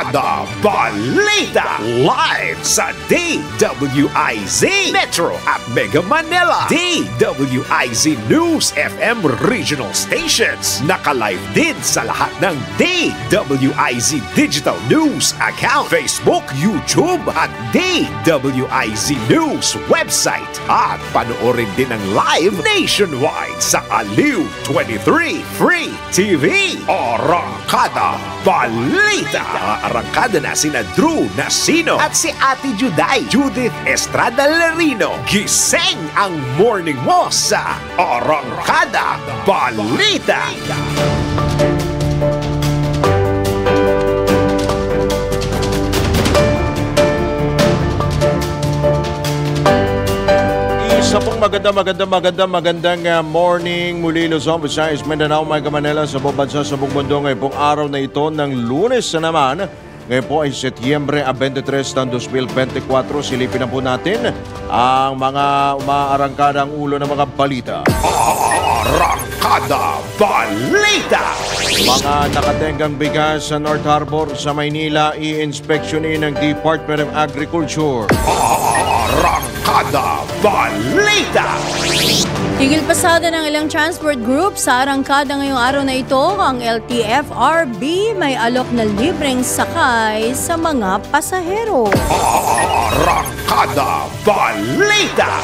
Arangkada Balita live sa DWIZ Metro at Mega Manila, DWIZ News FM regional stations. Naka-live din sa lahat ng DWIZ Digital News account, Facebook, YouTube at DWIZ News website. At panoorin din ang live nationwide sa Aliw 23 Free TV. Arangkada Balita. Arangkada na sina Drew Nasino at si Ate Juday, Judith Estrada Larino. Gising ang morning mo sa Arangkada Balita. Isa pong magandang morning muli Luzon, Visayas, Mindanao, Mega Manila sa buong bansa sa buong mundo. Ngayon pong araw na ito ng Lunes na naman. Ngayon po ay Setyembre 23 ng 2024. Silipin na po natin ang mga umaarangkadang ulo ng mga balita. Arangkada Balita. Mga nakatenggang bigas sa North Harbor sa Maynila, i-inspeksyonin ng Department of Agriculture. Arangkada Balita. Tigil pasada ng ilang transport group sa arangkada ngayong araw na ito. Ang LTFRB may alok na libreng sakay sa mga pasahero. Arangkada Balita.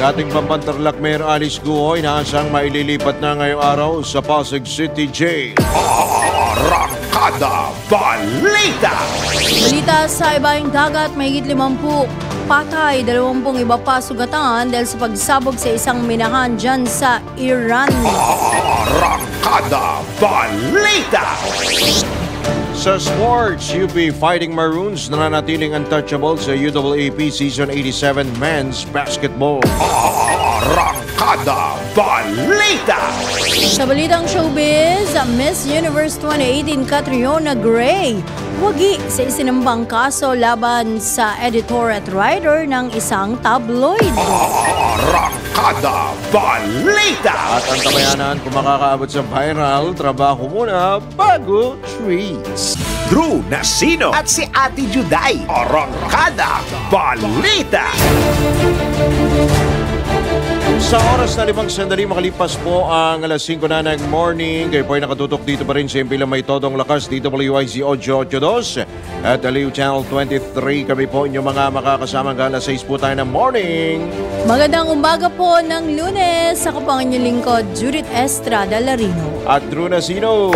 Ating Pambantarlak Mayor Alice Guo inaasang maililipat na ngayong araw sa Pasig City Jail. Arangkada Balita. Balita sa ibaing dagat, mahigit 50 patay, 20 iba pa sugatan dahil sa pagsabog sa isang minahan dyan sa Iran. Arangkada Balita. Sa sports, UP Fighting Maroons nananatiling untouchable sa UAAP Season 87 Men's Basketball. Arangkada Balita. Sa balitang showbiz, Miss Universe 2018 Catriona Gray wagi sa isinambang kaso laban sa editor at writer ng isang tabloid. Arangkada Balita. At ang tamayanan kung makakaabot sa viral, trabaho muna bago treats. Drew Nasino at si Ate Juday. Arangkada Balita. Sa oras na 5 sandali makalipas po ang alas 5 na ng morning. Kayo po ay nakatutok dito pa rin sa impilang may todong lakas dito WIZ 882 at Aliw Channel 23. Kami po inyong mga makakasama hanggang alas 6 po tayo ng morning. Magandang umaga po ng Lunes. Ako po ang inyong lingkod, Judith Estrada Larino. At Drew Nasino.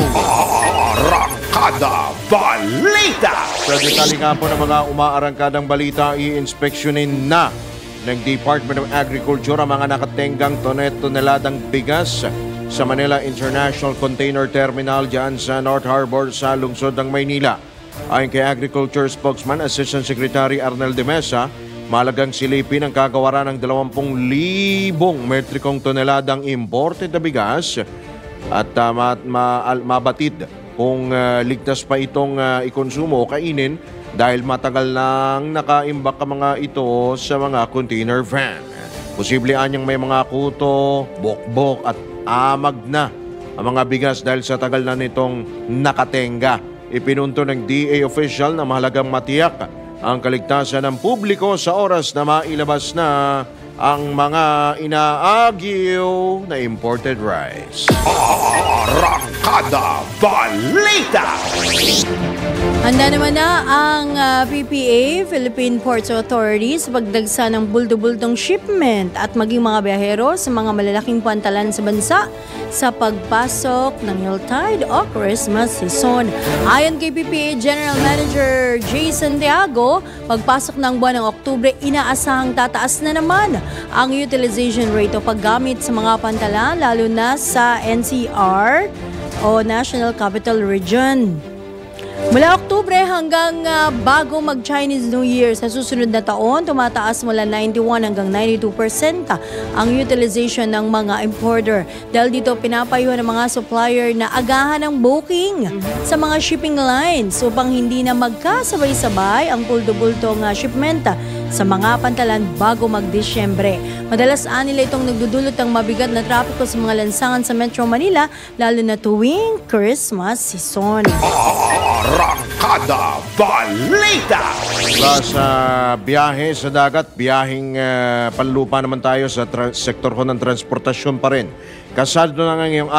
Arangkada Balita. Sa detalye nga po ng mga umaarangkadang balita, i-inspeksyonin na ng Department of Agriculture ang mga nakatenggang toneladang bigas sa Manila International Container Terminal dyan sa North Harbor sa lungsod ng Maynila. Ayon kay Agriculture Spokesman Assistant Secretary Arnel de Mesa, malagang silipin ang kagawaran ng 20,000 metrikong toneladang imported na bigas at mabatid kung ligtas pa itong ikonsumo o kainin dahil matagal nang nakaimbak ang mga ito sa mga container van. Posible anyang may mga kuto, bokbok at amag na ang mga bigas dahil sa tagal na nitong nakatenga. Ipinunto ng DA official na mahalagang matiyak ang kaligtasan ng publiko sa oras na mailabas na ang mga inaagyo na imported rice. Arangkada Balita. Handa naman na ang PPA, Philippine Ports Authority, sa pagdagsa ng bulto-bultong shipment at maging mga biyahero sa mga malalaking pantalan sa bansa sa pagpasok ng Yuletide o Christmas season. Ayon kay PPA General Manager J. Santiago, pagpasok ng buwan ng Oktubre, inaasahang tataas na naman ang utilization rate o paggamit sa mga pantalan, lalo na sa NCR o National Capital Region. Mula Oktubre hanggang bago mag-Chinese New Year sa susunod na taon, tumataas mula 91 hanggang 92% ang utilization ng mga importer. Dahil dito pinapayuhan ng mga supplier na agahan ng booking sa mga shipping lines upang hindi na magkasabay-sabay ang puldo-bultong shipment sa mga pantalan bago mag-Disyembre. Madalas nila itong nagdudulot ng mabigat na trapiko sa mga lansangan sa Metro Manila, lalo na tuwing Christmas season. Arangkada Balita. Mula sa biyahe sa dagat, biyaheng panlupa naman tayo sa sektor ng transportasyon pa rin. Kasado na ngayong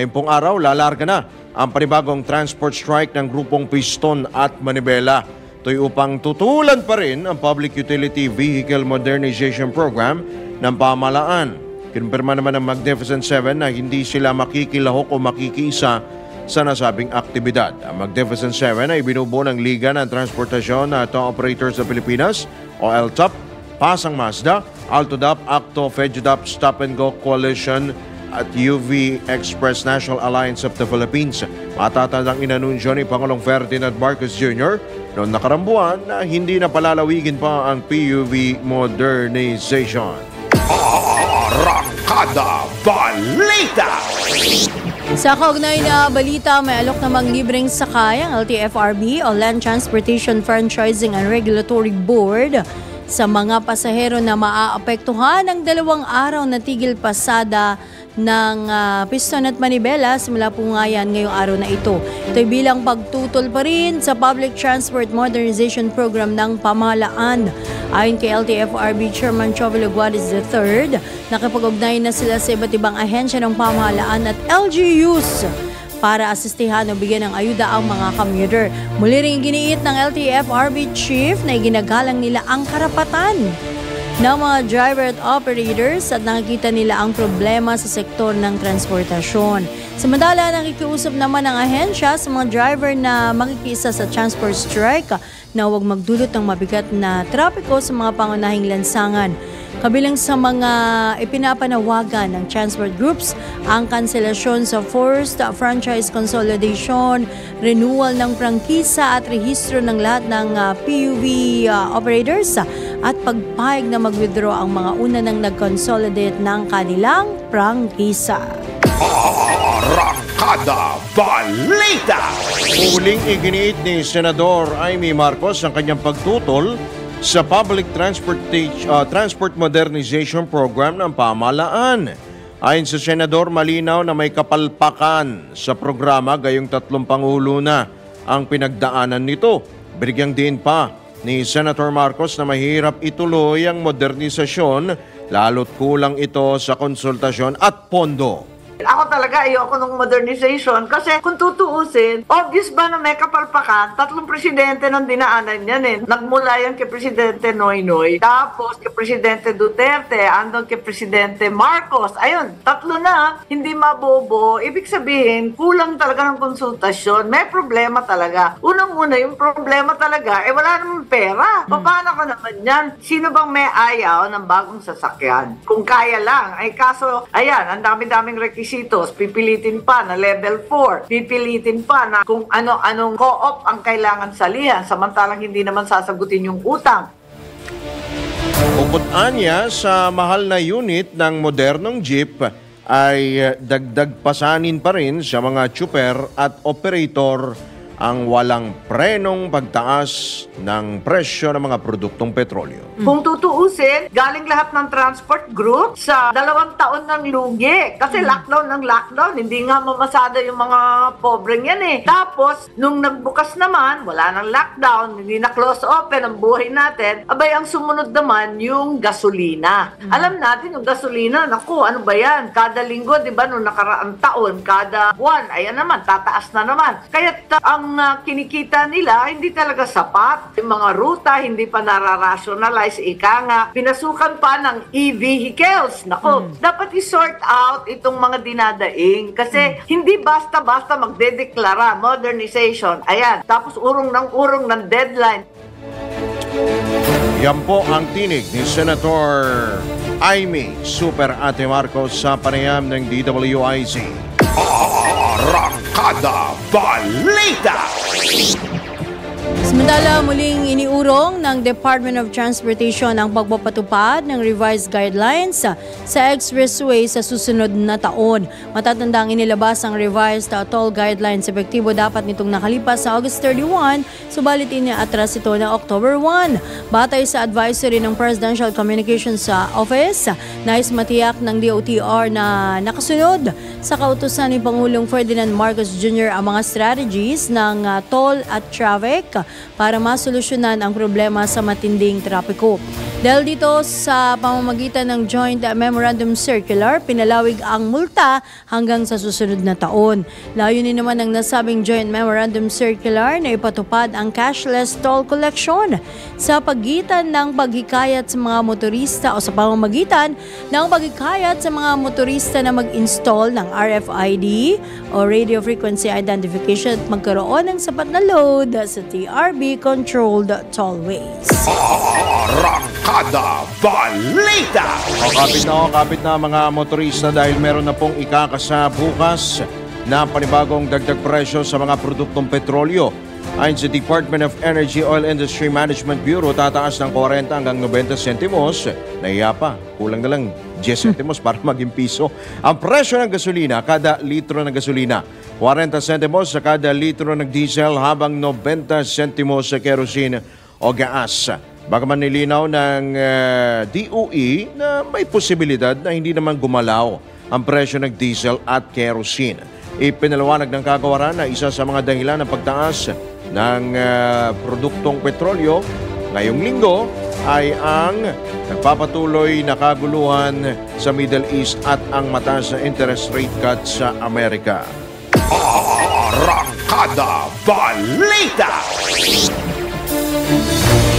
pong araw, lalarga na ang panibagong transport strike ng grupong Piston at Manibela. Ito'y upang tutulan pa rin ang Public Utility Vehicle Modernization Program ng pamahalaan. Kinumpirma naman ng Magnificent Seven na hindi sila makikilahok o makikiisa sa nasabing aktibidad. Ang Magnificent Seven ay binubuo ng Liga ng Transportasyon at Operators sa Pilipinas o LTOP, Pasang Mazda, AltoDOP, ACTO, FEDUDOP, Stop and Go Coalition at UV Express National Alliance of the Philippines. Matatandang inanunsyo ni Pangulong Ferdinand Marcos Jr. noong nakarang buwan na hindi na palalawigin pa ang PUV modernization. Arangkada Balita. Sa kaugnay na balita, may alok namang libreng sakay ang LTFRB o Land Transportation Franchising and Regulatory Board sa mga pasahero na maaapektuhan ng 2 araw na tigil pasada ng Piston at Manibela simula po nga yan ngayong araw na ito. Ito'y bilang pagtutol pa rin sa Public Transport Modernization Program ng pamahalaan. Ayon kay LTFRB Chairman Chovelo Guadis III, nakipag-ugnay na sila sa iba't ibang ahensya ng pamahalaan at LGUs para asistihan o bigyan ng ayuda ang mga commuter. Muli ring giniit ng LTFRB Chief na iginagalang nila ang karapatan ng mga driver at operators at nakikita nila ang problema sa sektor ng transportasyon. Samantala, nakikiusap naman ang ahensya sa mga driver na makikisa sa transport strike na huwag magdulot ng mabigat na trapiko sa mga pangunahing lansangan. Kabilang sa mga ipinapanawagan ng transport groups ang kanselasyon sa forced franchise consolidation, renewal ng prangkisa at rehistro ng lahat ng PUV operators at pagpahig na mag-withdraw ang mga una nang nag-consolidate ng kanilang prangkisa. Arangkada Balita. Muling iginiit ni Senador Amy Marcos ang kanyang pagtutol sa Public Transport Modernization Program ng pamahalaan. Ayon sa Senador, malinaw na may kapalpakan sa programa gayong 3 pangulo na ang pinagdaanan nito. Binigyang din pa ni Senator Marcos na mahirap ituloy ang modernisasyon lalo't kulang ito sa konsultasyon at pondo. Ako talaga ayoko ng modernization kasi kung tutuusin, obvious ba na may kapalpakan? 3 presidente ng dinaanan yan eh. Nagmula yan kay Presidente Noynoy, tapos kay Presidente Duterte, andon kay Presidente Marcos. Ayun, 3 na, hindi mabobo. Ibig sabihin, kulang talaga ng konsultasyon. May problema talaga. Unang-una, yung problema talaga, wala namang pera. Paano ka naman yan? Sino bang may ayaw ng bagong sasakyan? Kung kaya lang. Ay kaso, ayan, ang dami-daming requisitos. Pipilitin pa na level 4. Pipilitin pa na kung ano-anong co-op ang kailangan salihan samantalang hindi naman sasagutin yung utang. Bukod anya sa mahal na unit ng modernong jeep ay dagdag pasanin pa rin sa mga tsuper at operator ang walang prenong pagtaas ng presyo ng mga produktong petrolyo. Kung tutuusin, galing lahat ng transport group sa 2 taon ng lugi. Kasi lockdown ng lockdown, hindi nga mamasada yung mga pobreng yan eh. Tapos, nung nagbukas naman, wala nang lockdown, hindi na close open ang buhay natin, abay ang sumunod naman yung gasolina. Alam natin yung gasolina, naku, ano ba yan? Kada linggo, di ba, nung nakaraang taon, kada buwan, ayan naman, tataas na naman. Kaya ang kinikita nila, hindi talaga sapat. Yung mga ruta, hindi pa nararationalize. Ika nga, pinasukan pa ng e-vehicles. Naku, dapat i-sort out itong mga dinadaing. Kasi hindi basta-basta magdedeklara modernization. Ayan, tapos urong ng deadline. Yan po ang tinig ni Senator Amy Super Ate Marcos sa panayam ng DWIZ. Arangkada Balita. Samantala, muling iniurong ng Department of Transportation ang pagpapatupad ng revised guidelines sa expressway sa susunod na taon. Matatandang inilabas ang revised toll guidelines. Epektibo dapat nitong nakalipas sa August 31, subalit iniatras ito na October 1. Batay sa advisory ng Presidential Communications Office, nais matiyak ng DOTR na nakasunod sa kautusan ni Pangulong Ferdinand Marcos Jr. ang mga strategies ng toll at traffic para masolusyonan ang problema sa matinding trapiko. Dahil dito sa pamamagitan ng Joint Memorandum Circular, pinalawig ang multa hanggang sa susunod na taon. Layunin naman ng nasabing Joint Memorandum Circular na ipatupad ang cashless toll collection sa pagitan ng paghikayat sa mga motorista o sa pamamagitan ng paghikayat sa mga motorista na mag-install ng RFID o Radio Frequency Identification at magkaroon ng sapat na load sa TRB-controlled tollways. Arangkada Balita! Kapit na mga motorista dahil meron na pong ikakasa bukas na panibagong dagdag presyo sa mga produktong petrolyo. Ayon sa Department of Energy Oil Industry Management Bureau, tataas ng 40 hanggang 90 sentimos. Nahiya pa, kulang na lang 10 sentimos para maging piso. Ang presyo ng gasolina, kada litro ng gasolina, 40 sentimos sa kada litro ng diesel habang 90 sentimos sa kerosene o gas. Bagaman nilinaw ng DOE na may posibilidad na hindi naman gumalaw ang presyo ng diesel at kerosene. Ipinaliwanag ng kagawaran na isa sa mga dahilan ng pagtaas ng produktong petrolyo ngayong linggo ay ang nagpapatuloy na kaguluhan sa Middle East at ang mataas na interest rate cut sa Amerika. Arangkada Balita!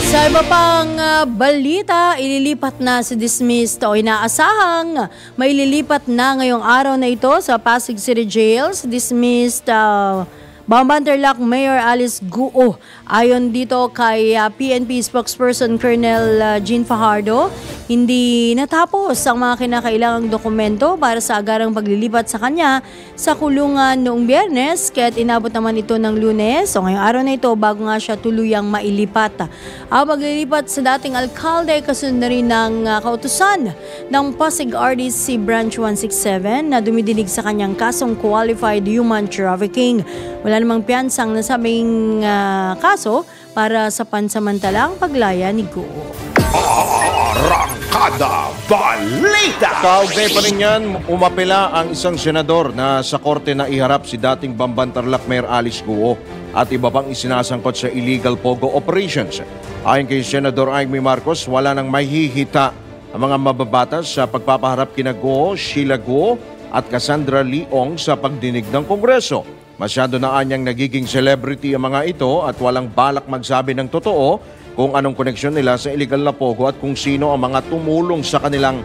Sa iba pang balita, ililipat na si dismissed o inaasahang maililipat na ngayong araw na ito sa Pasig City Jail si dismissed Bambanterlak Mayor Alice Guo. Ayon dito kay PNP spokesperson Colonel Jean Fajardo, hindi natapos ang mga kinakailangang dokumento para sa agarang paglilipat sa kanya sa kulungan noong Biyernes, kaya't inabot naman ito ng Lunes o ngayong araw na ito bago nga siya tuluyang mailipat. Ang paglilipat sa dating alkalde kasunod na rin ng kautusan ng Pasig RDC Branch 167 na dumidinig sa kanyang kasong qualified human trafficking. Wala namang piyansang nasabing kaso para sa pansamantalang paglaya ni Guo. Arangkada Balita! Kaugnay pa rin yan, umapela ang isang senador na sa korte na iharap si dating Bambantarlak Mayor Alice Guo at iba pang isinasangkot sa illegal pogo operations. Ayon kay Senador Amy Marcos, wala nang mahihita ang mga mababatas sa pagpapaharap kina Guo, Sheila Guo at Cassandra Leong sa pagdinig ng Kongreso. Masyado na anyang nagiging celebrity ang mga ito at walang balak magsabi ng totoo kung anong koneksyon nila sa illegal na pogo at kung sino ang mga tumulong sa kanilang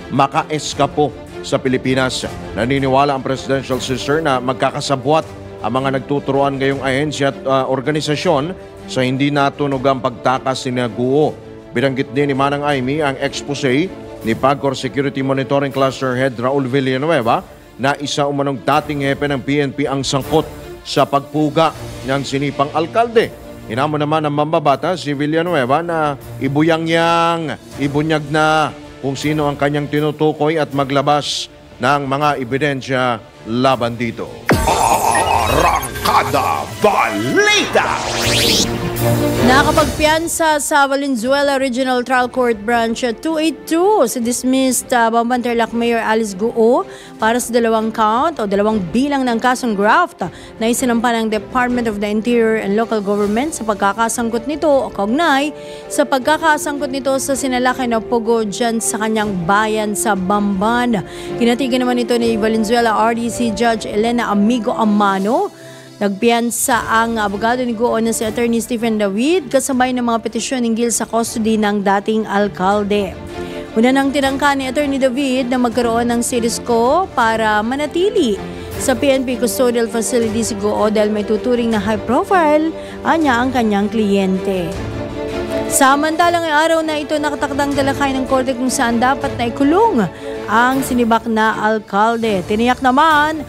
maka-eskapo sa Pilipinas. Naniniwala ang presidential sister na magkakasabwat ang mga nagtuturuan ngayong ahensya at organisasyon sa hindi natunog ang pagtakas ni Guo. Binanggit din ni Manang Amy ang expose ni PAGCOR Security Monitoring Cluster Head Raul Villanueva na isa umanong dating hepe ng PNP ang sangkot sa pagpuga ng sinipang alkalde. Hinamon naman ng mambabata si Villanueva na ibunyag na kung sino ang kanyang tinutukoy at maglabas ng mga ebidensya laban dito. Arangkada Balita! Nakapagpiyansa sa Valenzuela Regional Trial Court Branch 282 si dismissed Bambanterlak Mayor Alice Guo para sa 2 count o 2 bilang ng kasong graft na isinampa ng Department of the Interior and Local Government sa pagkakasangkot nito o kaugnay sa pagkakasangkot nito sa sinalaki na pogo dyan sa kanyang bayan sa Bamban. Kinatigan naman ito ni Valenzuela RDC Judge Elena Amigo Amano. Nagpiyansa ang abogado ni Guo na si Attorney Stephen David kasabay ng mga petisyon hinggil sa custody ng dating alkalde. Una nang tinangka ni Attorney David na magkaroon ng CIDISCO para manatili sa PNP custodial facility si Guo dahil may tuturing na high profile anya ang kanyang kliyente. Samantalang ang araw na ito nakatakdang talakay ng korte kung saan dapat na ikulong ang sinibak na alkalde. Tiniyak naman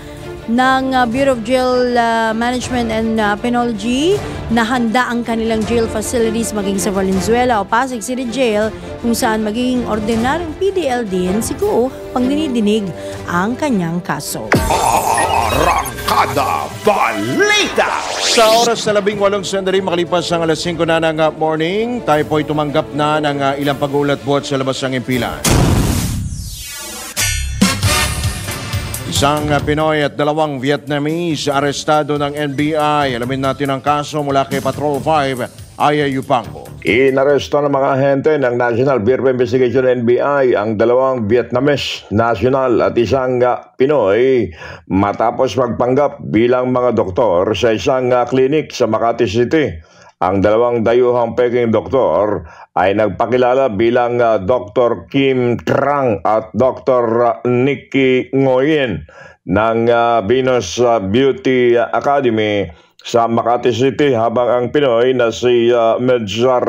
ng Bureau of Jail Management and Penology na handa ang kanilang jail facilities maging sa Valenzuela o Pasig City Jail kung saan magiging ordinaryong PDL din si Guo pang dinidinig ang kanyang kaso. Arangkada Balita! Sa oras na 18 sandali makalipas ang alas 5 na ng morning, tayo po'y tumanggap na ng ilang pag-ulat buhat sa labas ng impilan. Isang Pinoy at 2 Vietnamese arestado ng NBI. Alamin natin ang kaso mula kay Patrol 5, Aya Yupango. Inaresto ng mga ahente ng National Bureau of Investigation NBI ang 2 Vietnamese national at isang Pinoy matapos magpanggap bilang mga doktor sa isang klinik sa Makati City. Ang 2 dayuhang Peking doktor ay nagpakilala bilang Dr. Kim Trang at Dr. Nikki Ngoyen ng Venus Beauty Academy sa Makati City, habang ang Pinoy na si Medjar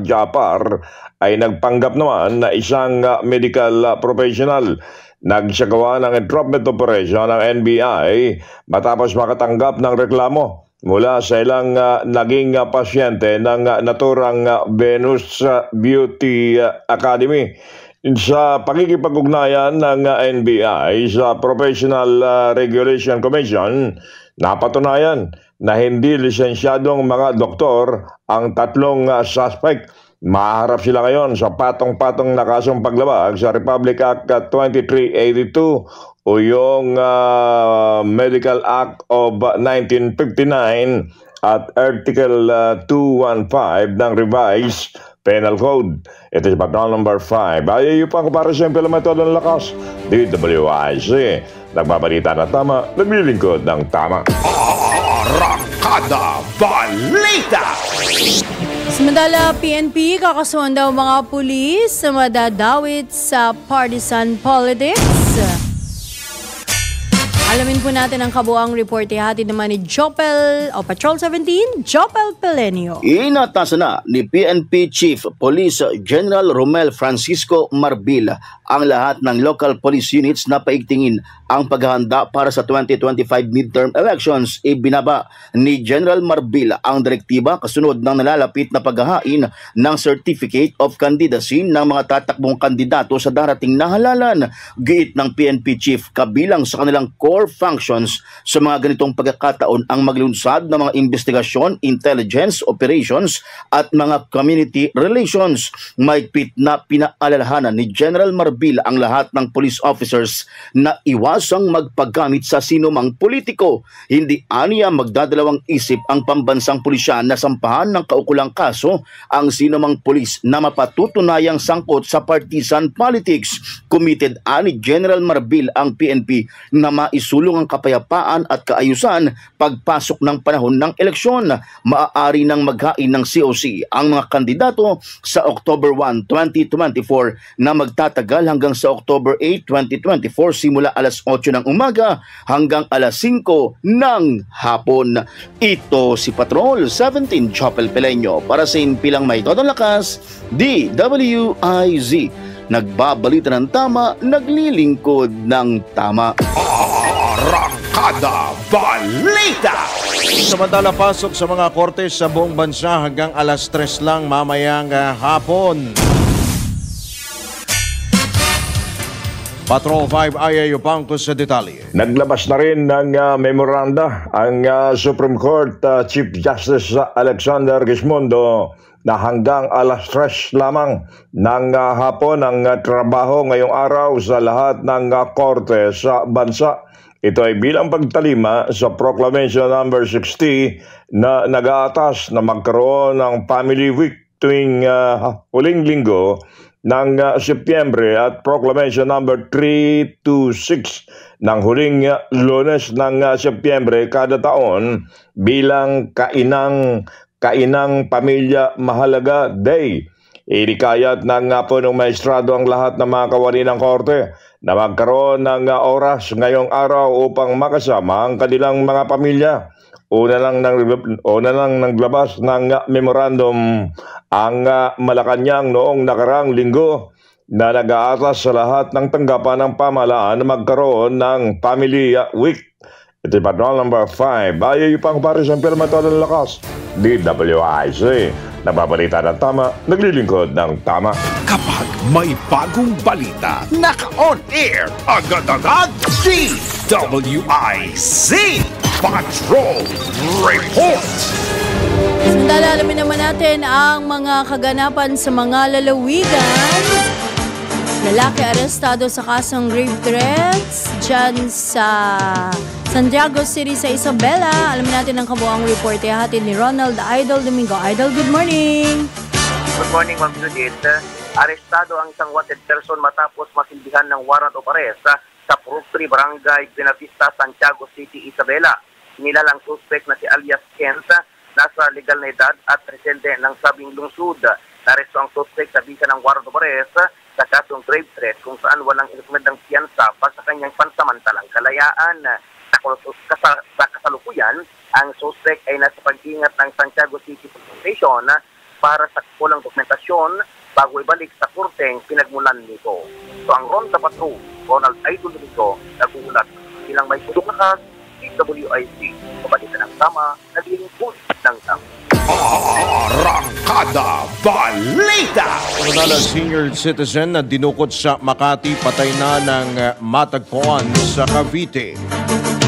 Japar ay nagpanggap naman na isang medical professional. Nagsagawa ng entrapment operation ng NBI matapos makatanggap ng reklamo mula sa ilang naging pasyente ng naturang Venus Beauty Academy. Sa pakikipag-ugnayan ng NBI sa Professional Regulation Commission, napatunayan na hindi lisensyadong mga doktor ang 3 suspect. Maharap sila ngayon sa patong-patong na kasong paglabag sa Republic Act 2382 o yung Medical Act of 1959 at Article 215 ng Revised Penal Code. Ito si Patrol number 5. Ayaw pa para sa implemento ng lakas. DWIC. Nagbabalita na tama, naglilingkod ng tama. Arangkada Balita! Samantala, PNP kakasuhan daw mga pulis na madadawit sa partisan politics. Alamin po natin ang kabuang report. Hatid naman ni Jopel o Patrol 17, Jopel Pelenio. Inatasan na ni PNP Chief Police General Romel Francisco Marbil ang lahat ng local police units na paigtingin ang paghahanda para sa 2025 midterm elections. Ibinaba ni General Marbil ang direktiba kasunod ng nalalapit na paghahain ng Certificate of Candidacy ng mga tatakbong kandidato sa darating na halalan. Giit ng PNP Chief, kabilang sa kanilang core functions sa mga ganitong pagkakataon ang maglunsad ng mga investigasyon, intelligence, operations at mga community relations. Maigpit na pinaalalahanan ni General Marbil ang lahat ng police officers na iwasang magpaggamit sa sinumang politiko. Hindi aniya magdadalawang isip ang pambansang pulisya na sampahan ng kaukulang kaso ang sinumang pulis na mapatutunayang sangkot sa partisan politics. Committed ani General Marbil ang PNP na maisulong ang kapayapaan at kaayusan pagpasok ng panahon ng eleksyon. Maaari nang maghain ng COC ang mga kandidato sa October 1, 2024 na magtatagal hanggang sa October 8, 2024 simula alas 8 ng umaga hanggang alas 5 ng hapon. Ito si Patrol 17 Jopel Pelenio para sa impilang may todong lakas, DWIZ. Nagbabalita ng tama, naglilingkod ng tama. Arangkada Balita! Samantala, pasok sa mga korte sa buong bansa hanggang alas 3 lang mamayang hapon. Patrol 5, Aya Yupango sa detalye. Naglabas na rin ng memoranda ang Supreme Court Chief Justice Alexander Gismondo na hanggang alas 3 lamang ng hapon ang trabaho ngayong araw sa lahat ng korte sa bansa. Ito ay bilang pagtalima sa Proclamation number 60 na nag-aatas na magkaroon ng Family Week tuwing huling linggo ng Setyembre at Proclamation number 326 ng huling Lunes ng Setyembre kada taon bilang kainang Pamilya Mahalaga Day. Inikayat ng punong maestrado ang lahat ng mga kawani ng korte na magkaroon ng oras ngayong araw upang makasama ang kanilang mga pamilya. Una lang naglabas ng memorandum ang Malacanang noong nakarang linggo na nag-aatas sa lahat ng tanggapan ng pamahalaan na magkaroon ng Family Week. Ito yung patrol number 5. Ayaw yung pang paris ang pirma ng lakas. DWIC. Nababalita ng tama, naglilingkod ng tama. Kapag may bagong balita, naka-on air, agad-agad, DWIC Patrol Report. Samantala, alamin naman natin ang mga kaganapan sa mga lalawigan. Lalaki arestado sa kasong rape threats dyan sa Santiago City sa Isabela. Alamin natin ang kabuang report. Ihahatid ni Ronald Idol Domingo. Idol, good morning! Good morning, Ma'am Judith. Arestado ang isang wanted person matapos masilbihan ng warrant of arrest sa Prufri, Barangay Benavista, Santiago City, Isabela. Nilalang suspect na si alias Kent, nasa legal na edad at residente ng sabing lungsod. Naresto ang suspect sa bisa ng warrant of arrest sa kasong grave threat kung saan walang inikomendang piyansa pa sa kanyang pansamantalang kalayaan. Sa kasalukuyan, ang suspect ay nasa pag-ingat ng Santiago City Police Station para sa kulang dokumentasyon bago ibalik sa kurteng pinagmulan nito. So ang Ronda Patrol, Ronald Idol Domingo, nagulat bilang may pudong lakas, DWIC, kabalita ng tama, naglilingkod ng tama. Arangkada Balita. Samantala, senior citizen na dinukot sa Makati, patay na ng matagpuan sa Cavite.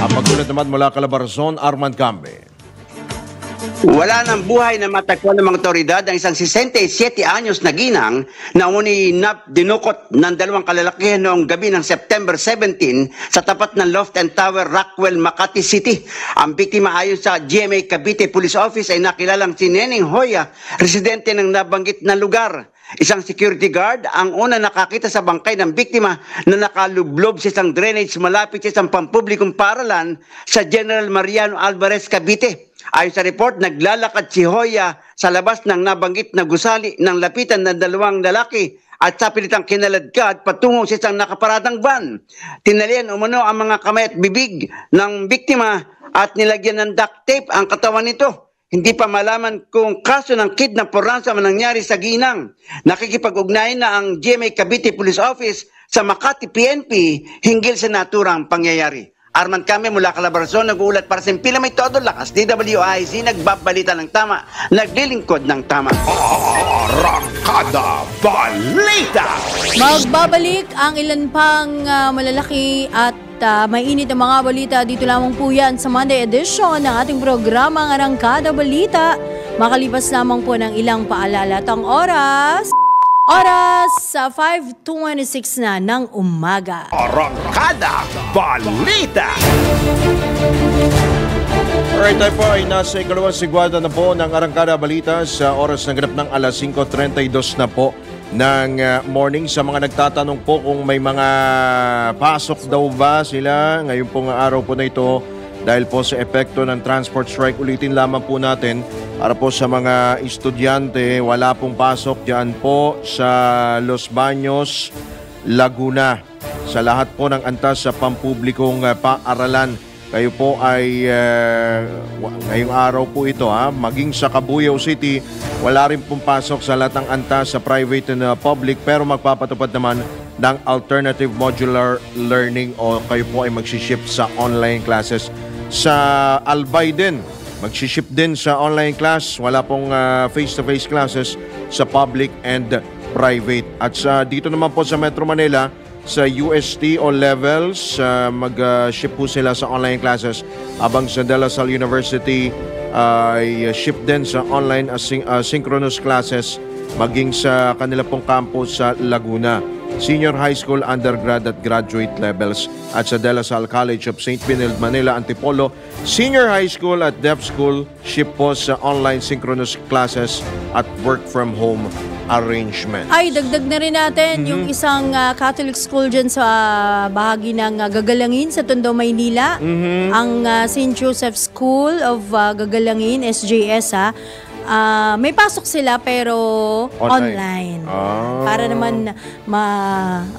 Ang magulat naman mula Calabarzon, Armand Cambe. Wala ng buhay na matagpuan ng mga otoridad ang isang 67 anyos na ginang na dinukot ng dalawang kalalakihan noong gabi ng September 17 sa tapat ng Loft and Tower, Rockwell, Makati City. Ang biktima ayon sa GMA Cavite Police Office ay nakilalang si Neneng Hoya, residente ng nabanggit na lugar. Isang security guard ang una nakakita sa bangkay ng biktima na nakalublob sa isang drainage malapit sa isang pampublikong paaralan sa General Mariano Alvarez, Cavite. Ayon sa report, naglalakad si Hoya sa labas ng nabanggit na gusali ng lapitan ng dalawang lalaki at sa pilitang kinaladkad patungo sa isang nakaparadang van. Tinalian umano ang mga kamay at bibig ng biktima at nilagyan ng duct tape ang katawan nito. Hindi pa malaman kung kaso ng kidnap o ransom ang nangyari sa ginang. Nakikipag-ugnayan na ang GMA Cavite Police Office sa Makati PNP hinggil sa naturang pangyayari. Armand Cambe mula Calabarzon, nag-uulat para sa Pila May Todo Lakas, DWIC, nagbabalita ng tama, naglilingkod ng tama. Arangkada Balita. Magbabalik ang ilan pang malalaki at mainit na mga balita. Dito lamang po yan sa Monday edition ng ating programang Arangkada Balita. Makalipas lamang po ng ilang paalala at ang oras sa 5:26 na ng umaga. Arangkada Balita. Alright, tayo po ay nasa ikalawang sigwada na po ng Arangkada Balita sa oras ng ganap ng alas 5:32 na po ng morning. Sa mga nagtatanong po kung may mga pasok daw ba sila ngayon pong araw po na ito dahil po sa epekto ng transport strike, ulitin lamang po natin para po sa mga estudyante, wala pong pasok dyan po sa Los Baños, Laguna. Sa lahat po ng antas sa pampublikong paaralan, kayo po ay ngayong araw po ito, maging sa Cabuyao City, wala rin pong pasok sa lahat ng antas sa private and public, pero magpapatupad naman ng alternative modular learning o kayo po ay magsiship sa online classes. Sa Albay din, magsiship din sa online class. Wala pong face-to-face classes sa public and private. At dito naman po sa Metro Manila, sa UST o levels, mag-ship po sila sa online classes. Habang sa De La Salle University ay ship din sa online synchronous classes maging sa kanila pong campus sa Laguna. Senior high school, undergrad at graduate levels. At sa De La Salle College of St. Benilde, Manila, Antipolo, senior high school at deaf school, ship po sa online synchronous classes at work from home arrangement. Ay, dagdag na rin natin yung isang Catholic school dyan sa bahagi ng Gagalangin sa Tondo, Maynila. Ang St. Joseph School of Gagalangin, SJS may pasok sila pero online. Para naman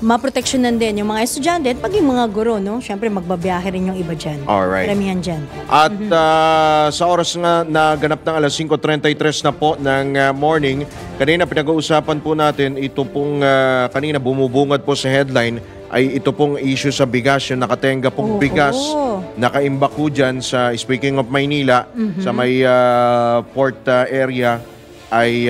maproteksyonan din yung mga estudyante at pag yung mga guro, no? Siyempre magbabiyahe rin yung iba dyan. Alright. Karamihan dyan. At sa oras nga na ganap ng alas 5:33 na po ng morning, kanina pinag-uusapan po natin ito pong kanina bumubungad po sa headline ay ito pong issue sa bigas, yung nakatenga pong bigas, nakaimbak po dyan sa, speaking of Maynila, sa may port area, ay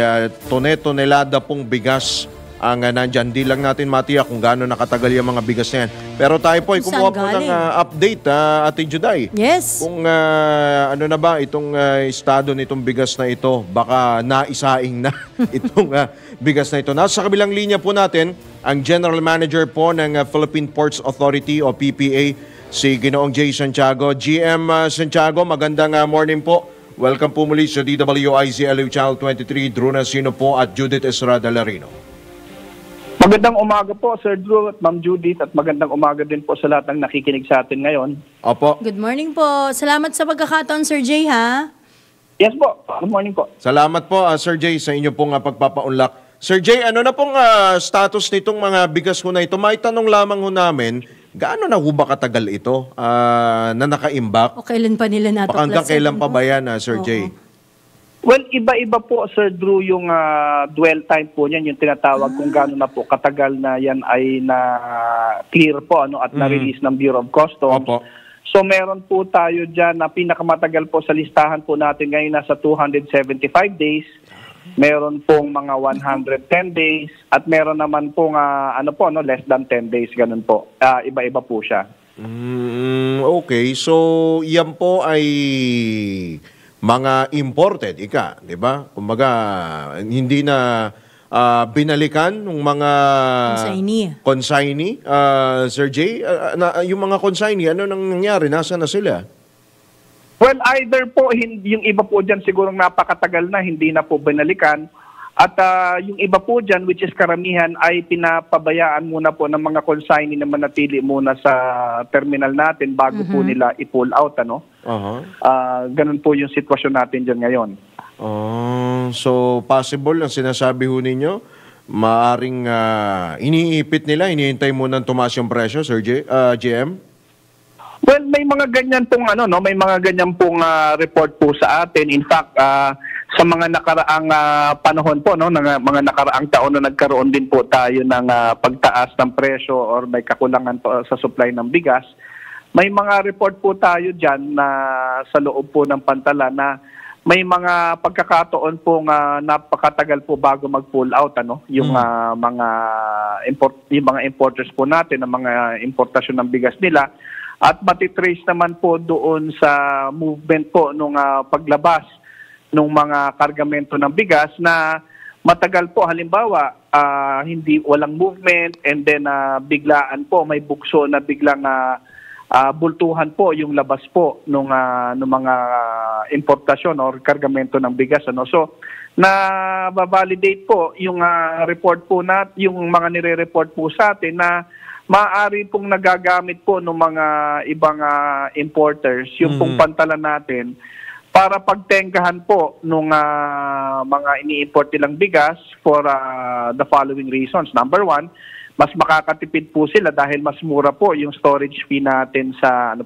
tonelada pong bigas ang nandyan. Di lang natin matiyak kung gaano nakatagal yung mga bigas na yan. Pero tayo po ay kumuha po ng update, Ate Juday. Yes. Kung ano na ba itong estado nitong bigas na ito, baka naisaing na itong bigas na ito. Nasa kabilang linya po natin, ang General Manager po ng Philippine Ports Authority o PPA, si Ginoong J. Santiago. GM Santiago, magandang morning po. Welcome po muli sa DWIZ LU Channel 23, Drew Nasino po at Judith Estrada Larino. Magandang umaga po, Sir Drew at Ma'am Judith, at magandang umaga din po sa lahat ng nakikinig sa atin ngayon. Opo. Good morning po. Salamat sa pagkakataon, Sir Jay, ha? Yes po. Good morning po. Salamat po, Sir Jay, sa inyo pong pagpapaunlak. Sir Jay, ano na pong status nitong mga bigas ko na ito? May tanong lamang ho namin, gaano na ho ba katagal ito na nakaimbak? O kailan pa nila natuklasan? Hanggang kailan pa ba yan, Sir Jay? Well, iba-iba po, Sir Drew, yung dwell time po niyan, yung tinatawag kung gaano na po katagal na yan ay na-clear po at na-release ng Bureau of Customs. Opo. So meron po tayo dyan na pinakamatagal po sa listahan po natin ngayon nasa 275 days. Meron pong mga 110 days at meron naman pong less than 10 days, ganun po. Iba-iba po siya. Okay, so yan po ay mga imported, di ba? Kumbaga, hindi na binalikan ng mga consignee, Sir Jay. Yung mga consignee, ano nang nangyari? Nasaan na sila? Well, either po, yung iba po dyan sigurong napakatagal na, hindi na po binalikan. At yung iba po dyan, which is karamihan, ay pinapabayaan muna po ng mga consignee na manatili muna sa terminal natin bago po nila i-pull out. Ganun po yung sitwasyon natin dyan ngayon. So, possible ang sinasabi ho ninyo, maaring iniipit nila, hinihintay muna tumaas yung presyo, Sir GM? Well, may mga ganyan pong may mga ganyan pong report po sa atin. In fact, sa mga nakaraang panahon po, mga nakaraang taon na nagkaroon din po tayo ng pagtaas ng presyo or may kakulangan po sa supply ng bigas. May mga report po tayo diyan na sa loob po ng pantala na may mga pagkakataon pong napakatagal po bago mag-pull out yung mga importers po natin, ng mga importasyon ng bigas nila. At matitrace naman po doon sa movement po nung paglabas ng mga kargamento ng bigas na matagal po. Halimbawa, walang movement and then biglaan po may bukso na biglang bultuhan po yung labas po nung mga importasyon or kargamento ng bigas. So, na-validate po yung report po yung mga nire-report po sa atin na maaari pong nagagamit po ng mga ibang importers yung pong pantalan natin para pagtenggahan po ng mga ini-import nilang bigas for the following reasons. Number one, mas makakatipid po sila dahil mas mura po yung storage fee natin sa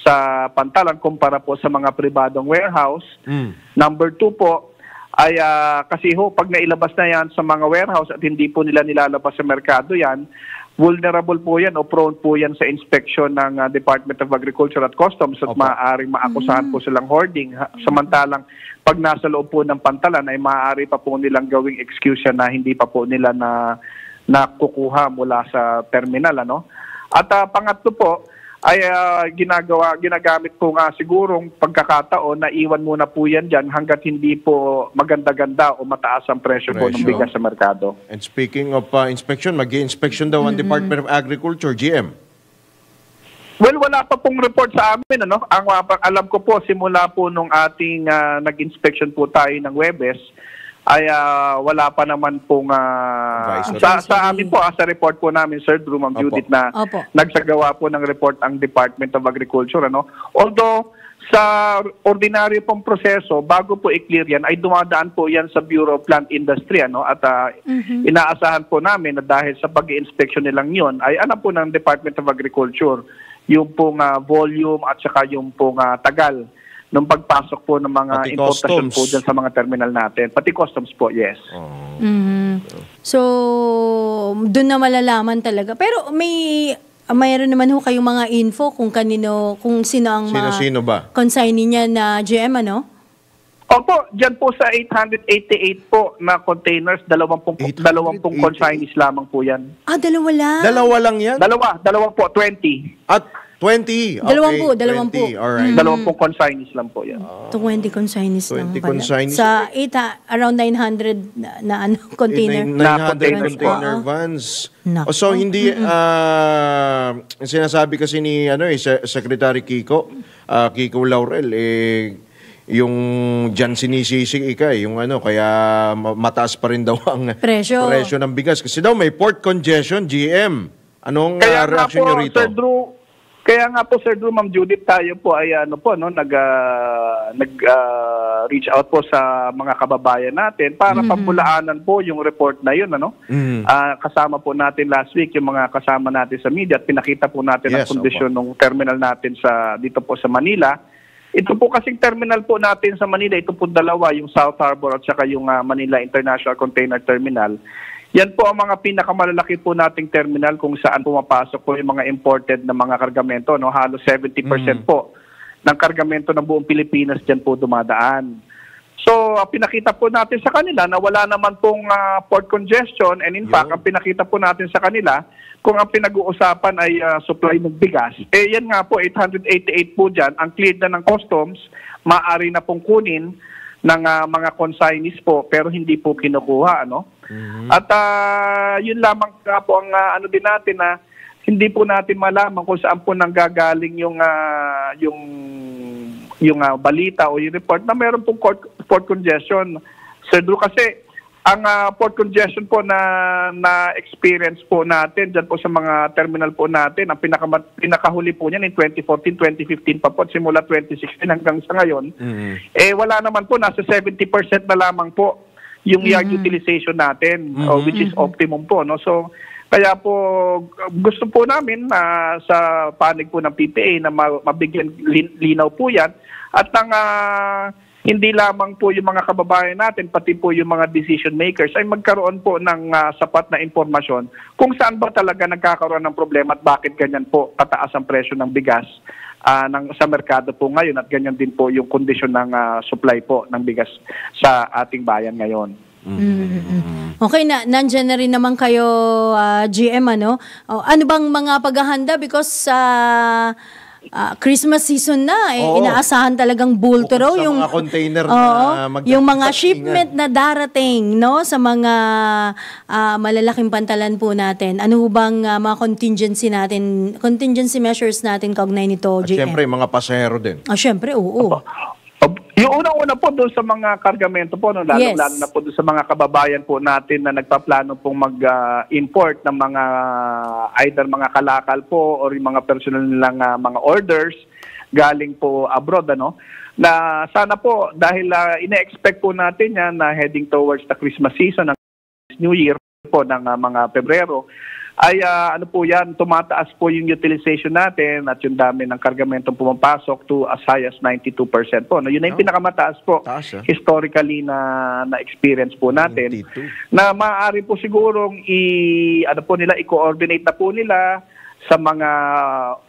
sa pantalan kumpara po sa mga pribadong warehouse. Number two po ay kasi pag nailabas na yan sa mga warehouse at hindi po nila nilalabas sa merkado yan, vulnerable po yan o prone po yan sa inspection ng Department of Agriculture at Customs at maaaring maakusahan po silang hoarding. Samantalang pag nasa loob po ng pantalan ay maaari pa po nilang gawing excuse na hindi pa po nila nakukuha mula sa terminal. At pangatlo po ay ginagamit po nga sigurong pagkakataon na iwan muna po yan dyan hanggat hindi po maganda-ganda o mataas ang presyo po ng bigas sa merkado. And speaking of inspection, mag-i-inspection daw ang Department of Agriculture, GM? Well, wala pa pong report sa amin. Ang alam ko po, simula po nung ating nag-inspection po tayo ng Webes, ay wala pa naman pong sa amin po, sa report po namin, Sir Drew, Ma'am Judith, na nagsagawa po ng report ang Department of Agriculture. Although, sa ordinaryo pong proseso, bago po i-clear yan, ay dumadaan po yan sa Bureau of Plant Industry. At inaasahan po namin na dahil sa pag-i-inspection nilang yun, ay alam po ng Department of Agriculture yung pong volume at saka yung pong tagal nung pagpasok po ng mga importasyon po dyan sa mga terminal natin. Pati customs po, yes. So, doon na malalaman talaga. Pero mayroon naman ho kayong mga info kung sino ang Sino ba? consignee niya na GM, ano? Opo, dyan po sa 888 po na containers, 20 consignees lamang po yan. Dalawa lang. Dalawa lang yan? Dalawa po, 20. At 20. Dalawang po. Alright. 20 consignees lang po yan. 20 consignees lang 20 pala. consignees. Sa around 900 na container. 900 container Oo. vans. Nako. So hindi sinasabi kasi ni Secretary Kiko Laurel yung dyan sinisisi yung kaya mataas pa rin daw ang presyo ng bigas kasi daw may port congestion, GM. Anong reaction niyo rito? Kaya nga po Sir Drew, Ma'am Judith, tayo po ay reach out po sa mga kababayan natin para pambulaanan po yung report na yun, kasama po natin last week yung mga kasama natin sa media at pinakita po natin ang kondisyon ng terminal natin dito po sa Manila. Ito po kasing terminal po natin sa Manila, ito po dalawa, yung South Harbor at saka yung Manila International Container Terminal. Yan po ang mga pinakamalalaki po nating terminal kung saan pumapasok po yung mga imported na mga kargamento. Halos 70% po ng kargamento ng buong Pilipinas dyan po dumadaan. So, pinakita po natin sa kanila na wala naman pong port congestion and in fact, ang pinakita po natin sa kanila kung ang pinag-uusapan ay supply ng bigas. Yan nga po, 888 po dyan. Ang cleared na ng customs, maaari na pong kunin ng mga consignees po pero hindi po kinukuha. At yun lamang po ang din natin na hindi po natin malaman kung saan po nanggagaling yung balita o yung report na meron pong port congestion. Sir Drew, kasi ang port congestion po na experience po natin dyan po sa mga terminal po natin, ang pinakahuli po niyan in 2014, 2015 pa po, simula 2016 hanggang sa ngayon, wala naman po, nasa 70% na lamang po yung yard utilization natin, which is optimum po. So, kaya po gusto po namin sa panig po ng PPA na mabigyan linaw po yan at ang hindi lamang po yung mga kababayan natin, pati po yung mga decision makers ay magkaroon po ng sapat na impormasyon kung saan ba talaga nagkakaroon ng problema at bakit ganyan po tataas ang presyo ng bigas sa merkado po ngayon at ganyan din po yung kondisyon ng supply po ng bigas sa ating bayan ngayon. Okay, nandyan na rin naman kayo, GM, ano bang mga paghahanda because Christmas season na, inaasahan talagang bulto raw yung mga container yung mga shipment na darating sa mga malalaking pantalan po natin. Ano bang mga contingency measures natin kaugnay nito, GM? Siyempre, mga pasahero din. Siyempre, oo. Yung unang-una po doon sa mga kargamento po, lalo na po doon sa mga kababayan po natin na nagpaplano pong mag-import ng mga either mga kalakal po or yung mga personal nilang mga orders galing po abroad, na sana po dahil ina-expect po natin yan na heading towards the Christmas season ng New Year po ng mga Pebrero, ay po yan, tumataas po yung utilization natin at yung dami ng kargamentong pumapasok to as high as 92% po. Yun na yung pinakamataas po historically na experience po natin. 92. Na maaari po sigurong i-coordinate na po nila sa mga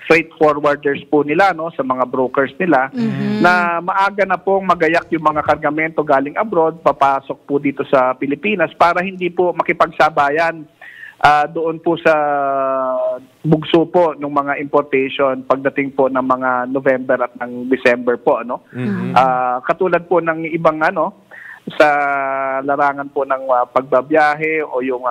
freight forwarders po nila, sa mga brokers nila, na maaga na pong magayak yung mga kargamento galing abroad, papasok po dito sa Pilipinas para hindi po makipagsabayan doon po sa bugso po ng mga importation pagdating po ng mga November at ng December po, katulad po ng ibang sa larangan po ng pagbabiyahe o yung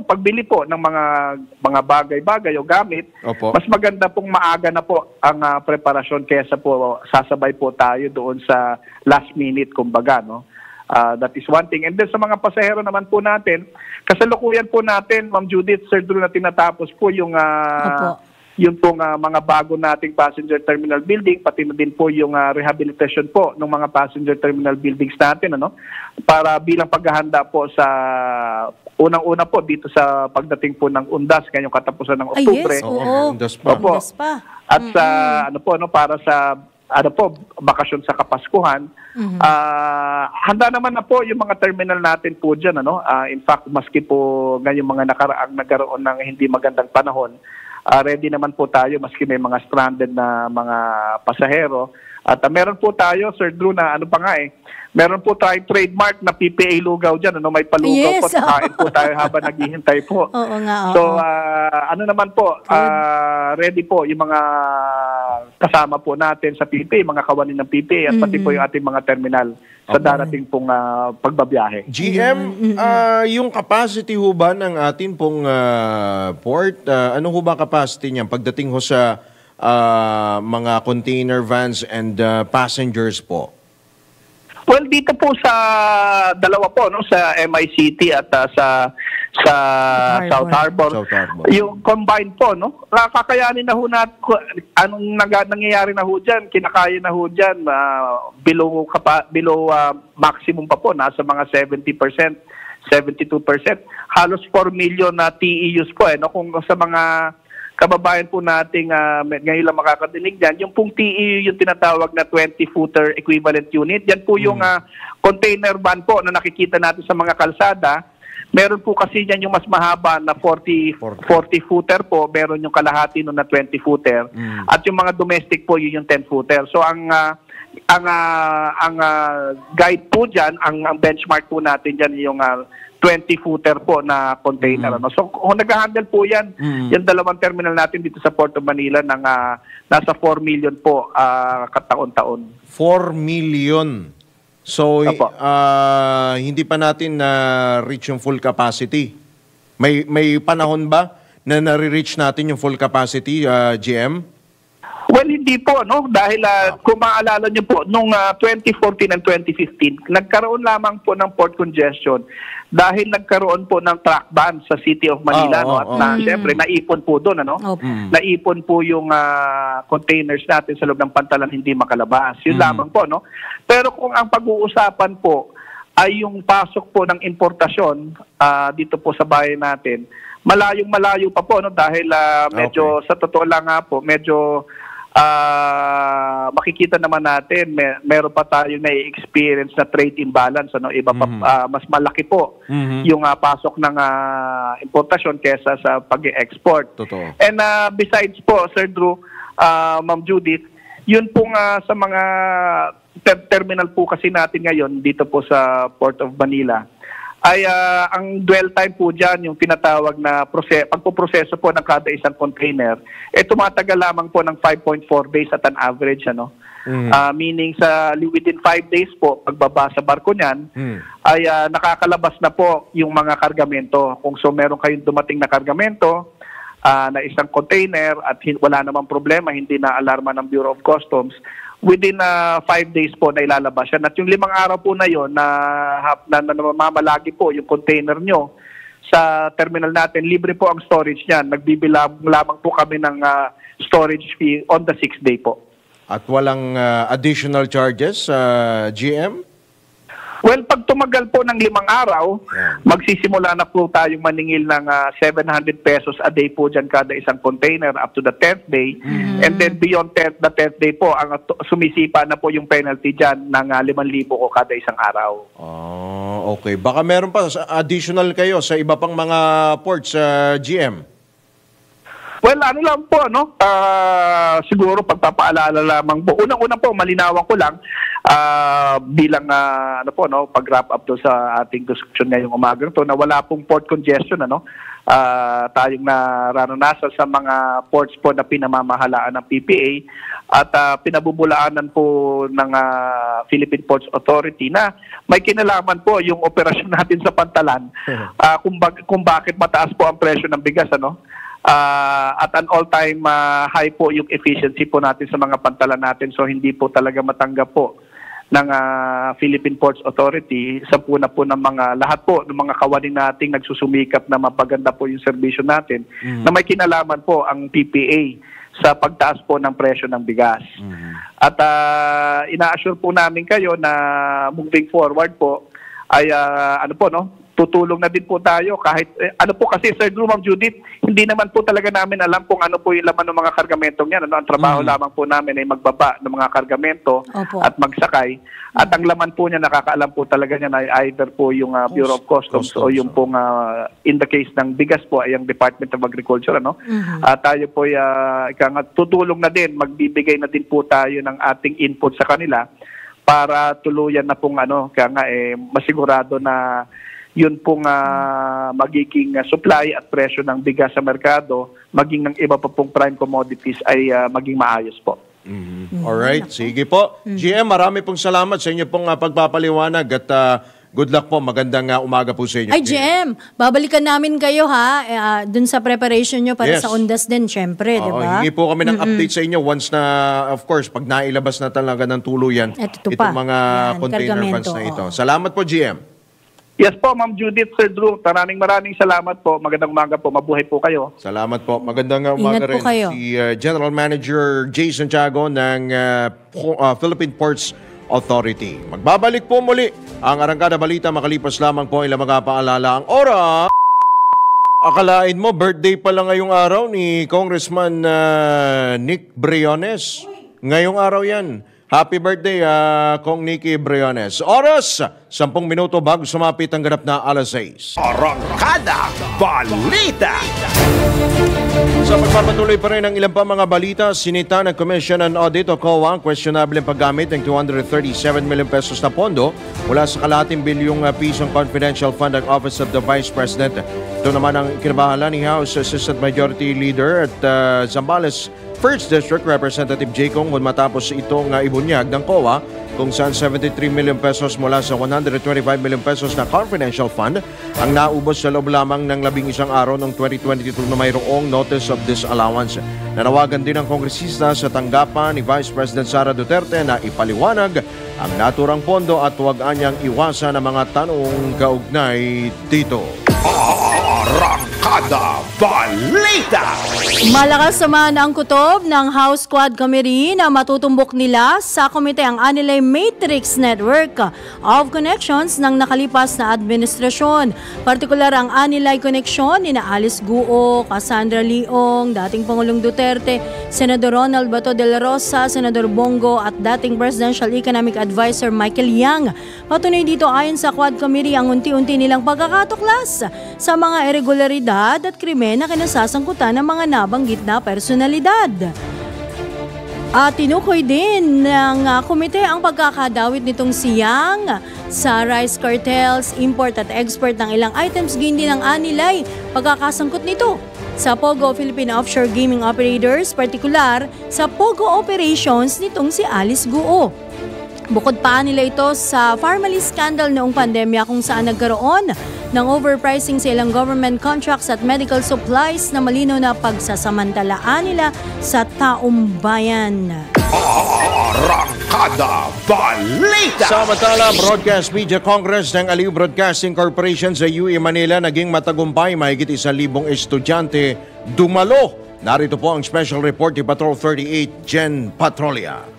pagbili po ng mga bagay-bagay o gamit. Opo. Mas maganda pong maaga na po ang preparasyon kaysa po sasabay po tayo doon sa last minute kumbaga, that is one thing. And then sa mga pasahero naman po natin, kasalukuyan po natin, Ma'am Judith, Sir Drew, na tinatapos po yung pong mga bago nating passenger terminal building, pati na din po yung rehabilitation po ng mga passenger terminal buildings natin, para bilang paghahanda po sa unang-una po dito sa pagdating po ng UNDAS ngayong katapusan ng Oktubre. UNDAS pa. At sa para sa bakasyon sa Kapaskuhan, handa naman na po yung mga terminal natin po dyan. In fact, maski po ngayong mga nakaraang nagkaroon ng hindi magandang panahon, ready naman po tayo maski may mga stranded na mga pasahero. At meron po tayo, Sir Drew, na meron po tayong trademark na PPA lugaw dyan. May palugaw po, kain po tayo habang naghihintay po. Oo nga. So, naman po, ready po yung mga kasama po natin sa PPA, mga kawanin ng PPA, at pati po yung ating mga terminal sa darating pong pagbabiyahe. GM, yung capacity ho ba ng atin pong port, ano ho ba capacity niyan pagdating ho sa mga container vans and passengers po? Well, dito po sa dalawa po, sa MICT at sa South Harbor. Yung combined po, kakayanin na ho natin, anong nangyayari na ho dyan, kinakaya na ho dyan, below maximum pa po, nasa mga 70%, 72%. Halos 4 million na TEUs po, kung sa mga kababayan po nating ngayon lang makakadinig dyan, yung pong TEU, yung tinatawag na 20-footer equivalent unit, yan po yung container van po na nakikita natin sa mga kalsada. Meron po kasi yan yung mas mahaba na 40-footer po, meron yung kalahati nun na 20-footer. At yung mga domestic po, yun yung 10-footer. So ang guide po dyan, ang benchmark po natin dyan yung 20-footer po na container. So kung nag-handle po yan, yung dalawang terminal natin dito sa Port of Manila ng nasa 4 million po kataon-taon. 4 million. So hindi pa natin na-reach yung full capacity. May panahon ba na nare-reach natin yung full capacity, GM? Well, hindi po, dahil kung maalala niyo po, nung 2014 and 2015, nagkaroon lamang po ng port congestion dahil nagkaroon po ng truck ban sa City of Manila. At syempre, naipon po doon. Naipon po yung containers natin sa loob ng pantalan, hindi makalabas. Yun lamang po. Pero kung ang pag-uusapan po ay yung pasok po ng importasyon dito po sa bayan natin, malayong-malayo pa po dahil medyo, sa totoo lang nga po, medyo makikita naman natin meron pa tayong na-experience na trade imbalance, iba pa mas malaki po yung pasok ng importasyon kesa sa pag-export. And besides po, Sir Drew, Ma'am Judith, yun po sa mga terminal po kasi natin ngayon dito po sa Port of Manila ay ang dwell time po dyan, yung tinatawag na pagpuproseso po ng kada isang container, tumatagal lamang po ng 5.4 days at an average. Meaning within 5 days po, pagbaba sa barko niyan, ay nakakalabas na po yung mga kargamento. Kung meron kayong dumating na kargamento na isang container at wala namang problema, hindi na alarma ng Bureau of Customs, within 5 days po na ilalabas yan. At yung 5 araw po na yon na mamalagi po yung container nyo sa terminal natin, libre po ang storage niyan. Nagbibilang lamang po kami ng storage fee on the 6th day po. At walang additional charges, GM? Well, pag tumagal po ng 5 araw, magsisimula na po tayong maningil ng 700 pesos a day po dyan kada isang container up to the 10th day. And then beyond the 10th day po, ang sumisipa na po yung penalty dyan ng 5,000 ko kada isang araw. Okay. Baka meron pa additional kayo sa iba pang mga ports, GM? Well, ano lang po, siguro pagpapaalala lamang po. Unang-una po, malinawan ko lang, bilang pag-wrap up to sa ating discussion ngayong umaga to, na wala pong port congestion, tayong nararanasan sa mga ports po na pinamamahalaan ng PPA at pinabubulaanan po ng Philippine Ports Authority na may kinalaman po yung operasyon natin sa pantalan kung bakit mataas po ang presyo ng bigas, at an all-time high po yung efficiency po natin sa mga pantalan natin, so hindi po talaga matanggap po ng Philippine Ports Authority sa puna po ng mga lahat po ng mga kawanin nating nagsusumikap na mapaganda po yung serbisyo natin na may kinalaman po ang PPA sa pagtaas po ng presyo ng bigas. At ina-assure po namin kayo na moving forward po ay tutuloy tutulong na din po tayo kahit ano po kasi Sir Drew, Ma'am Judith, hindi naman po talaga namin alam kung ano po yung laman ng mga kargamentong yan. Ang trabaho lamang po namin ay magbaba ng mga kargamento at magsakay. At ang laman po niya, nakakaalam po talaga niya na either po yung Bureau of Customs o yung pong in the case ng bigas po ay ang Department of Agriculture. Tayo po tutulong na din, magbibigay na din po tayo ng ating input sa kanila para tuluyan na pong masigurado na yun pong magiging supply at presyo ng bigas sa merkado, maging ng iba pa pong prime commodities ay maging maayos po. Alright, sige po. GM, marami pong salamat sa inyo pong pagpapaliwanag at good luck po. Magandang umaga po sa inyo. Ay, GM, babalikan namin kayo dun sa preparation nyo para sa Ondas din, syempre, di ba? Hingi po kami ng update sa inyo once na, of course, pag nailabas na talaga ng tuluyan itong mga container vans na ito. Salamat po, GM. Yes po, Ma'am Judith, Sir Drew. Maraming salamat po. Magandang umaga po. Mabuhay po kayo. Salamat po. Magandang umaga rin. Si General Manager Jason Tiago ng Philippine Ports Authority. Magbabalik po muli ang Arangkada Balita makalipas lamang po ilang magpapaalala ang oras. Akalain mo, birthday pala ngayong araw ni Congressman Nick Briones. Ngayong araw yan. Happy birthday, Kong Nicky Briones. Oras, 10 minuto bago sumapit ang ganap na alas 6. Arangkada Balita! Sa pagpapatuloy pa rin ng ilang pa mga balita, sinita ng Commission on Audit o COA ang questionable paggamit ng 237 million pesos na pondo mula sa kalahating bilyong pisong confidential fund ng Office of the Vice President. Ito naman ang kinabahala ni House Assistant Majority Leader at Zambales First District Representative J. Kong matapos itong ibunyag ng COA kung saan 73 million pesos mula sa 125 million pesos na confidential fund ang naubos sa loob lamang ng 11 araw noong 2022 na mayroong notice of disallowance. Nanawagan din ang kongresista sa tanggapan ni Vice President Sara Duterte na ipaliwanag ang naturang pondo at huwag anyang iwasan ang mga tanong kaugnay dito. Arangkada Balita! Malakas naman ang kutob ng House Quad Committee na matutumbok nila sa komite ang Anilay Matrix Network of Connections ng nakalipas na administrasyon. Partikular ang Anilay Connection ni Alice Guo, Cassandra Leong, dating Pangulong Duterte, Senador Ronald Bato de la Rosa, Senador Bongo at dating Presidential Economic Advisor Michael Yang. Patunay dito ayon sa Quad Committee ang unti-unti nilang pagkakatuklas sa mga irregularidad at krimen na kinasasangkutan ng mga nabanggit na personalidad. At tinukoy din ng komite ang pagkakadawit nitong si Yang sa rice cartels, import at export ng ilang items, gindi ng Anilay, pagkakasangkot nito sa Pogo Philippine Offshore Gaming Operators, partikular sa Pogo operations nitong si Alice Guo. Bukod pa nila ito sa Pharmaly scandal noong pandemya kung saan nagkaroon ng overpricing sa ilang government contracts at medical supplies na malinaw na pagsasamantalaan nila sa taong bayan. Arangkada Balita! Samantala, Broadcast Media Congress ng Aliw Broadcasting Corporation sa UE Manila naging matagumpay, mahigit 1,000 estudyante dumalo. Narito po ang special report ni Patrol 38 Jen Patrolia.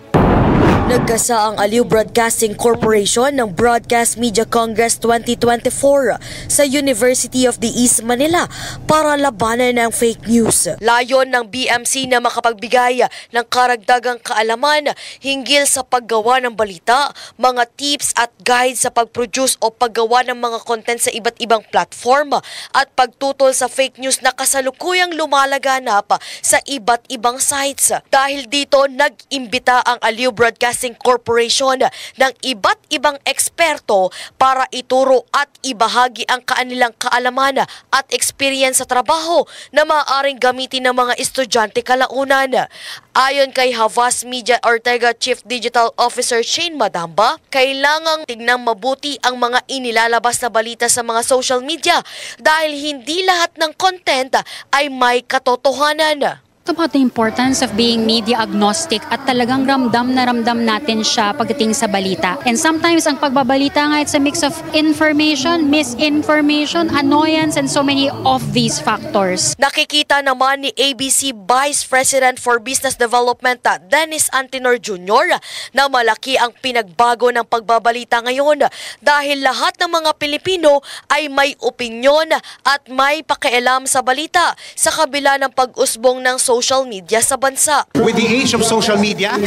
Nagkasa ang Aliw Broadcasting Corporation ng Broadcast Media Congress 2024 sa University of the East Manila para labanan ng fake news. Layon ng BMC na makapagbigay ng karagdagang kaalaman hinggil sa paggawa ng balita, mga tips at guides sa pag-produce o paggawa ng mga content sa iba't ibang platform at pagtutol sa fake news na kasalukuyang lumalaganap sa iba't ibang sites. Dahil dito, nag-imbita ang Aliw Broadcasting Corporation ng iba't ibang eksperto para ituro at ibahagi ang kanilang kaalaman at experience sa trabaho na maaaring gamitin ng mga estudyante kalaunan. Ayon kay Havas Media Ortega Chief Digital Officer Shane Madamba, kailangang tignang mabuti ang mga inilalabas na balita sa mga social media dahil hindi lahat ng content ay may katotohanan. talked about the importance of being media agnostic at talagang ramdam na ramdam natin siya pagdating sa balita. And sometimes ang pagbabalita nga, it's a mix of information, misinformation, annoyance, and so many of these factors. Nakikita naman ni ABC Vice President for Business Development Dennis Antinor Jr. na malaki ang pinagbago ng pagbabalita ngayon dahil lahat ng mga Pilipino ay may opinyon at may pakialam sa balita sa kabila ng pag-usbong ng social media sa bansa. With the age of social media,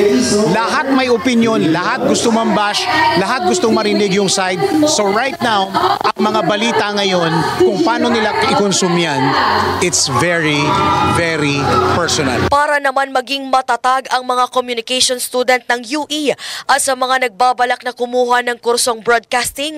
lahat may opinion, lahat gusto mambash, lahat gustong marinig yung side. So right now, ang mga balita ngayon, kung paano nila i-consume yan, it's very, very personal. Para naman maging matatag ang mga communication student ng UE at sa mga nagbabalak na kumuha ng kursong broadcasting,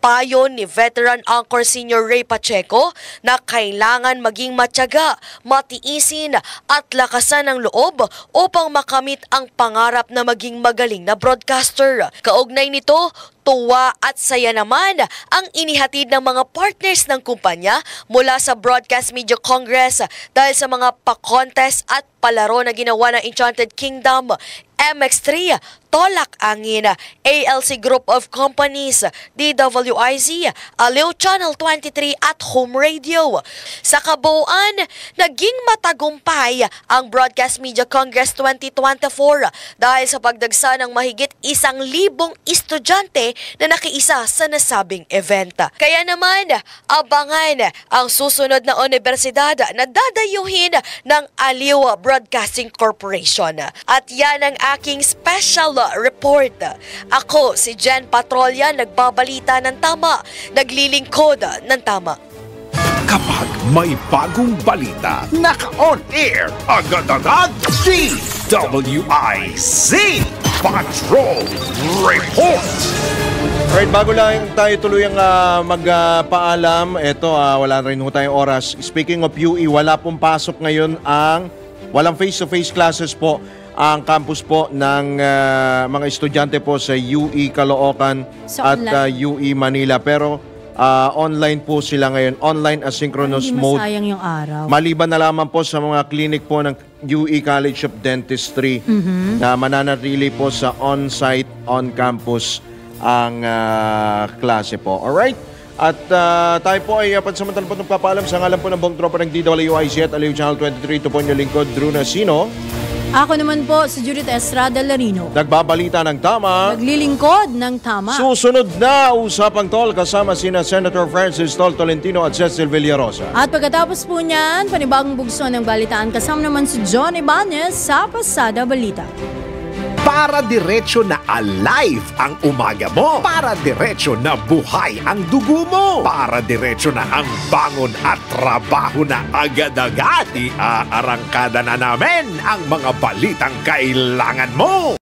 payo ni veteran anchor Senior Ray Pacheco na kailangan maging matyaga, matiisin at lakasan ng loob upang makamit ang pangarap na maging magaling na broadcaster. Kaugnay nito, tuwa at saya naman ang inihatid ng mga partners ng kumpanya mula sa Broadcast Media Congress dahil sa mga pa-contest at palaro na ginawa ng Enchanted Kingdom, MX3, Tolak Angin, ALC Group of Companies, DWIZ, Aliw Channel 23 at Home Radio. Sa kabuuan, naging matagumpay ang Broadcast Media Congress 2024 dahil sa pagdagsa ng mahigit 1,000 estudyante na nakiisa sa nasabing event. Kaya naman, abangan ang susunod na universidad na dadayuhin ng Aliw Broadcasting Corporation. At yan ang aking special report. Ako si Jen Patrolya, nagbabalita ng tama, naglilingkod ng tama. Kapag may bagong balita, naka-on-air agad-agad, DWIZ Patrol Report! Right, bago lang tayo tuluyang magpaalam, wala rin ho tayong oras. Speaking of UE, wala pong pasok ngayon walang face-to-face classes po ang campus po ng mga estudyante po sa UE Caloocan at UE Manila. Pero online po sila ngayon, online asynchronous mode. Hindi masayang yung araw. Maliban na lamang po sa mga clinic po ng UE College of Dentistry na mananatili po sa on-site, on-campus ang klase po. Alright? At tayo po ay pansamantala po nagpapaalam sa ngalan po ng buong tropa ng DWIZ at Aliw Channel 23. Ito po yung lingkod, Drew Nasino. Ako naman po si Judith Estrada Larino. Nagbabalita ng tama. Naglilingkod ng tama. Susunod na Usapang Tol kasama sina Senator Francis Tol Tolentino at Cecil Villarosa. At pagkatapos po niyan, panibagong bugso ng balitaan kasama naman si John Ibanez sa Pasada Balita. Para diretso na alive ang umaga mo. Para diretso na buhay ang dugo mo. Para diretso na ang bangon at trabaho na agad-agad. Iaarangkada na namin ang mga balitang kailangan mo.